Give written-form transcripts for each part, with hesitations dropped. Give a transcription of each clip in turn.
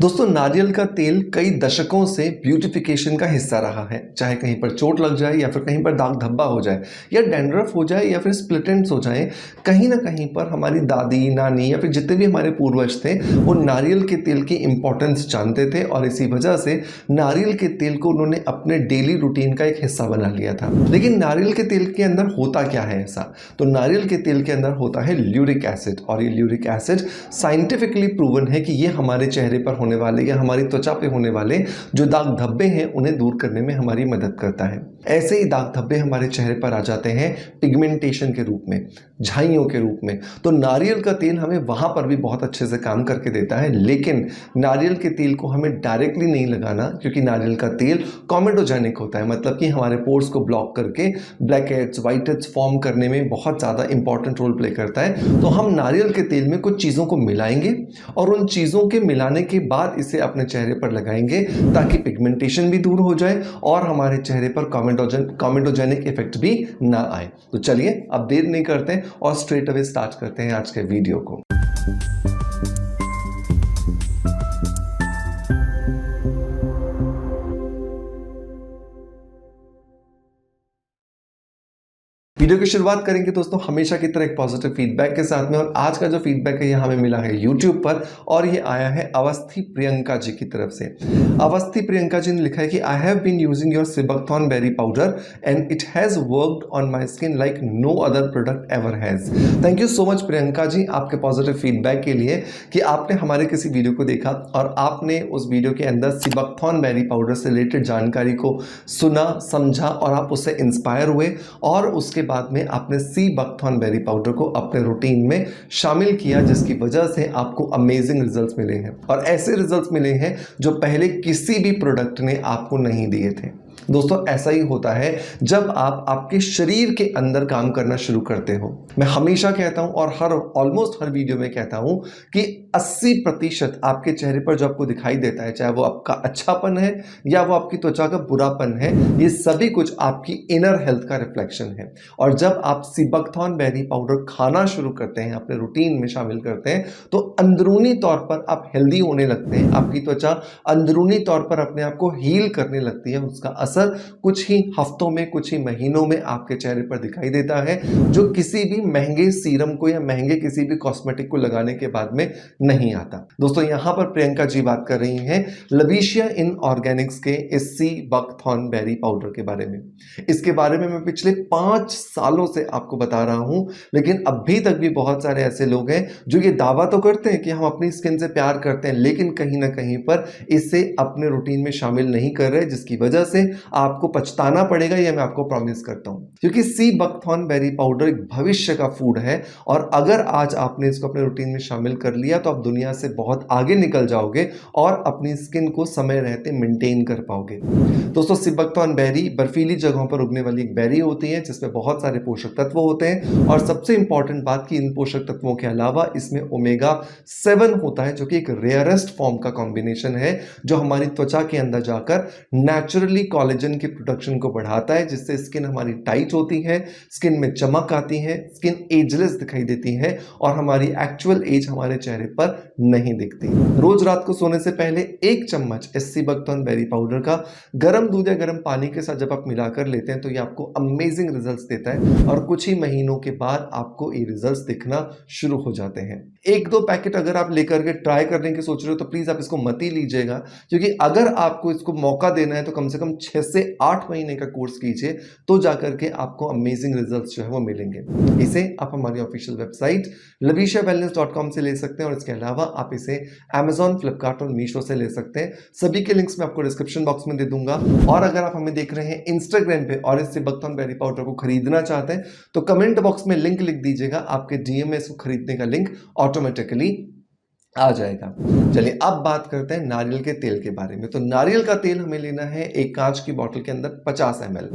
दोस्तों नारियल का तेल कई दशकों से ब्यूटिफिकेशन का हिस्सा रहा है। चाहे कहीं पर चोट लग जाए या फिर कहीं पर दाग धब्बा हो जाए या डैंड्रफ हो जाए या फिर स्प्लिट एंड्स हो जाए, कहीं ना कहीं पर हमारी दादी नानी या फिर जितने भी हमारे पूर्वज थे वो नारियल के तेल की इंपॉर्टेंस जानते थे और इसी वजह से नारियल के तेल को उन्होंने अपने डेली रूटीन का एक हिस्सा बना लिया था। लेकिन नारियल के तेल के अंदर होता क्या है ऐसा? तो नारियल के तेल के अंदर होता है ल्यूरिक एसिड, और ये ल्यूरिक एसिड साइंटिफिकली प्रूवन है कि ये हमारे चेहरे पर होने वाले या हमारी त्वचा पे होने वाले जो दाग धब्बे हैं उन्हें दूर करने में हमारी मदद करता है। ऐसे ही दाग धब्बे हमारे चेहरे पर आ जाते हैं पिगमेंटेशन के रूप में, झाइयों के रूप में। तो नारियल का तेल हमें वहां पर भी बहुत अच्छे से काम करके देता है, लेकिन नारियल के तेल को हमें डायरेक्टली नहीं लगाना, क्योंकि नारियल का तेल कॉमेडोजेनिक होता है, मतलब कि हमारे पोर्स को ब्लॉक करके black heads white heads form करने में बहुत ज़्यादा इंपॉर्टेंट रोल प्ले करता है। तो हम नारियल के तेल में कुछ चीज़ों को मिलाएंगे और उन चीज़ों के मिलाने के बाद इसे अपने चेहरे पर लगाएंगे ताकि पिगमेंटेशन भी दूर हो जाए और हमारे चेहरे पर कॉमेडोजेनिक इफेक्ट भी ना आए। तो चलिए अब देर नहीं करते और स्ट्रेट अवे स्टार्ट करते हैं आज के वीडियो को। वीडियो की शुरुआत करेंगे दोस्तों हमेशा की तरह एक पॉजिटिव फीडबैक के साथ में, और आज का जो फीडबैक है ये हमें मिला है यूट्यूब पर और ये आया है अवस्थी प्रियंका जी की तरफ से। अवस्थी प्रियंका जी ने लिखा है कि I have been using your sea buckthorn berry powder and it has worked on my skin like no other product ever has. Thank you so much Priyanka ji आपके पॉजिटिव फीडबैक के लिए कि आपने हमारे किसी वीडियो को देखा और आपने उस वीडियो के अंदर सिबकथॉर्न बेरी पाउडर से रिलेटेड जानकारी को सुना, समझा और आप उससे इंस्पायर हुए और उसके बाद में आपने सी बकथॉर्न बेरी पाउडर को अपने रूटीन में शामिल किया, जिसकी वजह से आपको अमेजिंग रिजल्ट्स मिले हैं और ऐसे रिजल्ट्स मिले हैं जो पहले किसी भी प्रोडक्ट ने आपको नहीं दिए थे। दोस्तों ऐसा ही होता है जब आप आपके शरीर के अंदर काम करना शुरू करते हो। मैं हमेशा कहता हूं और ऑलमोस्ट हर वीडियो में कहता हूं कि 80% आपके चेहरे पर जो आपको दिखाई देता है, चाहे वो आपका अच्छापन है या वो आपकी त्वचा का बुरापन है, ये सभी कुछ आपकी इनर हेल्थ का रिफ्लेक्शन है। और जब आप सिबकथॉर्न बेरी पाउडर खाना शुरू करते हैं, अपने रूटीन में शामिल करते हैं, तो अंदरूनी तौर पर आप हेल्दी होने लगते हैं। आपकी त्वचा अंदरूनी तौर पर अपने आप को हील करने लगती है। उसका असर कुछ ही हफ्तों में, कुछ ही महीनों में आपके चेहरे पर दिखाई देता है, जो किसी भी महंगे सीरम को या महंगे किसी भी कॉस्मेटिक को लगाने के बाद में नहीं आता। दोस्तों यहां पर प्रियंका जी बात कर रही हैं लविशिया इन ऑर्गेनिक्स के इस सी बकथॉर्न बेरी पाउडर के बारे में। इसके बारे में मैं पिछले 5 सालों से आपको बता रहा हूं, लेकिन अभी तक भी बहुत सारे ऐसे लोग हैं जो ये दावा तो करते हैं कि हम अपनी स्किन से प्यार करते हैं, लेकिन कहीं ना कहीं पर इसे अपने रूटीन में शामिल नहीं कर रहे, जिसकी वजह से आपको पछताना पड़ेगा, यह मैं आपको प्रॉमिस करता हूं। क्योंकि सी बकथॉर्न बेरी पाउडर एक भविष्य का फूड है और अगर आज आपने इसको अपने रूटीन में शामिल कर लिया तो आप दुनिया से बहुत आगे निकल जाओगे और अपनी स्किन को समय रहते मेंटेन कर पाओगे। दोस्तों सिबकथॉर्न बेरी बर्फीली जगहों पर उगने वाली एक बेरी होती है जिसमें बहुत सारे पोषक तत्व होते हैं, और सबसे इंपॉर्टेंट बात कि इन पोषक तत्वों के अलावा इसमें ओमेगा 7 होता है, जो कि एक रेयरेस्ट फॉर्म का कॉम्बिनेशन है, जो हमारी त्वचा के अंदर जाकर नेचुरली कोलेजन की प्रोडक्शन को बढ़ाता है, जिससे स्किन हमारी टाइट होती है, स्किन में चमक आती है, स्किन एजलेस दिखाई देती है और हमारी एक्चुअल एज हमारे चेहरे पर नहीं दिखती। रोज रात को सोने से पहले 1 चम्मच सी बकथॉर्न बेरी पाउडर का गर्म दूध या गर्म पानी के साथ जब आप मिलाकर लेते हैं तो ये आपको अमेजिंग रिजल्ट्स देता है और कुछ ही महीनों के बाद आपको ये रिजल्ट्स दिखना शुरू हो जाते हैं। 1-2 पैकेट अगर आप लेकर के ट्राई करने की सोच रहे हो तो प्लीज आप इसको मत ही लीजिएगा, क्योंकि अगर आपको इसको मौका देना है तो कम से कम 6 से 8 महीने का कोर्स कीजिए, तो जाकर के आपको अमेजिंग रिजल्ट्स जो है वो मिलेंगे। इसे आप हमारी ऑफिशियल वेबसाइट laviciawellness.com से ले सकते हैं और इसके अलावा आप इसे Amazon, फ्लिपकार्ट और मीशो से ले सकते हैं। सभी के लिंक्स मैं आपको डिस्क्रिप्शन बॉक्स में दे दूंगा। और अगर आप हमें देख रहे हैं इंस्टाग्राम पे और इस सिबकथॉर्न बेरी पाउडर को खरीदना चाहते हैं तो कमेंट बॉक्स में लिंक लिख दीजिएगा, आपके डीएम में इसको खरीदने का लिंक ऑटोमेटिकली आ जाएगा। चलिए अब बात करते हैं नारियल के तेल के बारे में। तो नारियल का तेल हमें लेना है एक कांच की बोतल के अंदर 50 ml।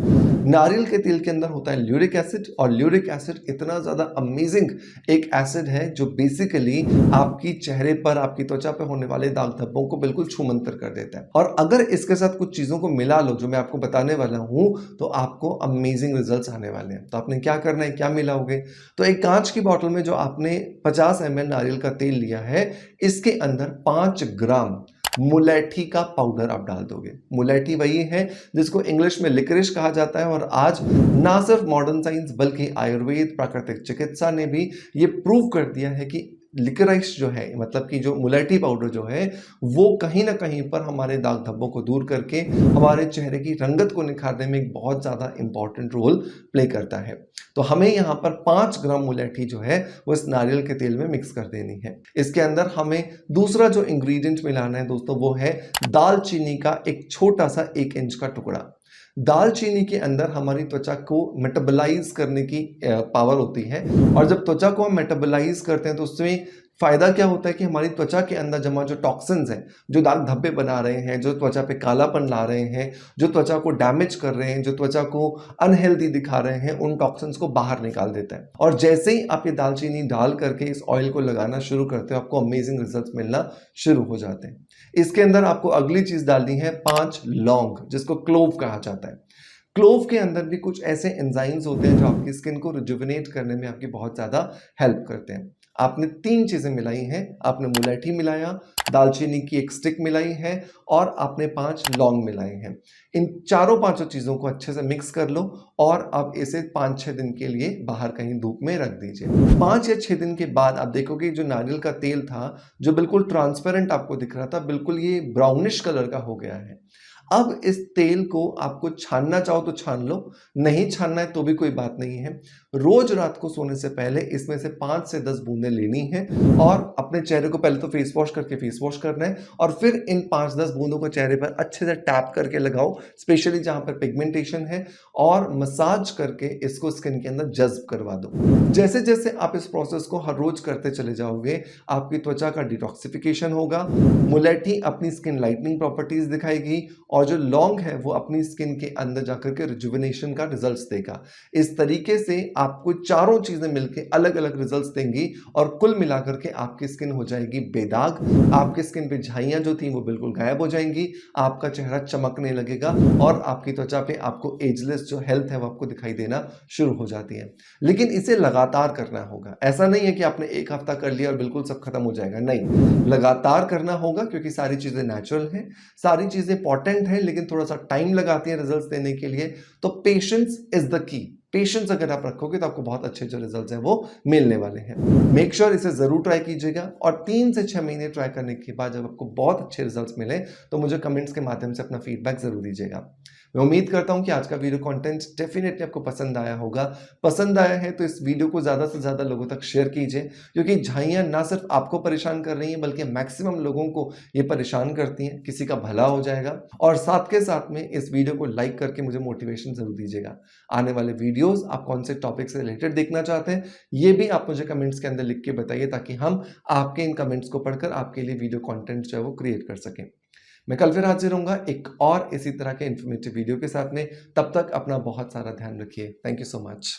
नारियल के तेल के अंदर होता है ल्यूरिक एसिड, और ल्यूरिक एसिड इतना ज्यादा अमेजिंग एक एसिड है जो बेसिकली आपकी चेहरे पर, आपकी त्वचा पर होने वाले दाग धब्बों को बिल्कुल छूमंतर कर देता है। और अगर इसके साथ कुछ चीजों को मिला लो जो मैं आपको बताने वाला हूं तो आपको अमेजिंग रिजल्ट्स आने वाले हैं। तो आपने क्या करना है, क्या मिलाओगे? तो एक कांच की बोतल में जो आपने 50 ml नारियल का तेल लिया है, इसके अंदर 5 ग्राम मुलेठी का पाउडर आप डाल दोगे। मुलेठी वही है जिसको इंग्लिश में लिकरिश कहा जाता है और आज ना सिर्फ मॉडर्न साइंस बल्कि आयुर्वेद, प्राकृतिक चिकित्सा ने भी ये प्रूव कर दिया है कि लिकराइस जो है, मतलब कि जो मुलेठी पाउडर जो है, वो कहीं ना कहीं पर हमारे दाग धब्बों को दूर करके हमारे चेहरे की रंगत को निखारने में एक बहुत ज्यादा इंपॉर्टेंट रोल प्ले करता है। तो हमें यहाँ पर 5 ग्राम मुलेठी जो है वो इस नारियल के तेल में मिक्स कर देनी है। इसके अंदर हमें दूसरा जो इंग्रेडिएंट मिलाना है दोस्तों वो है दालचीनी का एक छोटा सा 1 इंच का टुकड़ा। दालचीनी के अंदर हमारी त्वचा को मेटाबोलाइज करने की पावर होती है और जब त्वचा को हम मेटाबोलाइज करते हैं तो उसमें फायदा क्या होता है कि हमारी त्वचा के अंदर जमा जो टॉक्सिन्स हैं, जो दाग धब्बे बना रहे हैं, जो त्वचा पे कालापन ला रहे हैं, जो त्वचा को डैमेज कर रहे हैं, जो त्वचा को अनहेल्दी दिखा रहे हैं, उन टॉक्सिन्स को बाहर निकाल देता है। और जैसे ही आप ये दालचीनी डाल करके इस ऑयल को लगाना शुरू करते हो, आपको अमेजिंग रिजल्ट्स मिलना शुरू हो जाते हैं। इसके अंदर आपको अगली चीज डालनी है 5 लौंग, जिसको क्लोव कहा जाता है। क्लोव के अंदर भी कुछ ऐसे एंजाइम्स होते हैं जो आपकी स्किन को रिजुविनेट करने में आपकी बहुत ज्यादा हेल्प करते हैं। आपने 3 चीजें मिलाई हैं, आपने मुलेठी मिलाया, दालचीनी की एक स्टिक मिलाई है और आपने 5 लौंग मिलाए हैं। इन चारों पांचों चीजों को अच्छे से मिक्स कर लो और अब इसे 5-6 दिन के लिए बाहर कहीं धूप में रख दीजिए। 5 या 6 दिन के बाद आप देखोगे जो नारियल का तेल था, जो बिल्कुल ट्रांसपेरेंट आपको दिख रहा था, बिल्कुल ये ब्राउनिश कलर का हो गया है। अब इस तेल को आपको छानना चाहो तो छान लो, नहीं छानना है तो भी कोई बात नहीं है। रोज रात को सोने से पहले इसमें से 5 से 10 बूंदें लेनी है और अपने चेहरे को पहले तो फेस वॉश करके फेस वॉश करना है और फिर इन 5-10 बूंदों को चेहरे पर अच्छे से टैप करके लगाओ, स्पेशली जहां पर पिगमेंटेशन है, और मसाज करके इसको स्किन के अंदर जज्ब करवा दो। जैसे जैसे आप इस प्रोसेस को हर रोज करते चले जाओगे, आपकी त्वचा का डिटॉक्सिफिकेशन होगा, मुलेठी अपनी स्किन लाइटनिंग प्रॉपर्टीज दिखाएगी और जो लौंग है वो अपनी स्किन के अंदर जाकर के रिजुविनेशन का रिजल्ट्स देगा। इस तरीके से आपको चारों चीजें मिलकर अलग अलग रिजल्ट्स देंगी और कुल मिलाकर के आपकी स्किन हो जाएगी बेदाग, आपकी स्किन पे झाइयां जो थी वो बिल्कुल गायब हो जाएंगी, आपका चेहरा चमकने लगेगा और आपकी त्वचा पे आपको एजलेस जो हेल्थ है वो आपको दिखाई देना शुरू हो जाती है। लेकिन इसे लगातार करना होगा। ऐसा नहीं है कि आपने 1 हफ्ता कर लिया और बिल्कुल सब खत्म हो जाएगा, नहीं, लगातार करना होगा क्योंकि सारी चीजें नेचुरल हैं, सारी चीजें इंपॉर्टेंट है, लेकिन थोड़ा सा टाइम लगाती है रिजल्ट्स देने के लिए। तो patience is the key. Patience अगर आप रखोगे तो आपको बहुत अच्छे जो रिजल्ट्स हैं वो मिलने वाले हैं। मेक श्योर इसे जरूर ट्राई कीजिएगा और 3 से 6 महीने ट्राई करने के बाद जब आपको बहुत अच्छे रिजल्ट्स मिले तो मुझे कमेंट्स के माध्यम से अपना फीडबैक जरूर दीजिएगा। मैं उम्मीद करता हूं कि आज का वीडियो कंटेंट डेफिनेटली आपको पसंद आया होगा। पसंद आया है तो इस वीडियो को ज्यादा से ज्यादा लोगों तक शेयर कीजिए, क्योंकि झाइयां ना सिर्फ आपको परेशान कर रही हैं बल्कि मैक्सिमम लोगों को ये परेशान करती हैं। किसी का भला हो जाएगा। और साथ के साथ में इस वीडियो को लाइक करके मुझे मोटिवेशन जरूर दीजिएगा। आने वाले वीडियोस आप कौन से टॉपिक से रिलेटेड देखना चाहते हैं ये भी आप मुझे कमेंट्स के अंदर लिख के बताइए, ताकि हम आपके इन कमेंट्स को पढ़कर आपके लिए वीडियो कंटेंट जो है वो क्रिएट कर सकें। मैं कल फिर हाजिर रहूंगा एक और इसी तरह के इंफॉर्मेटिव वीडियो के साथ में। तब तक अपना बहुत सारा ध्यान रखिए। Thank you so much.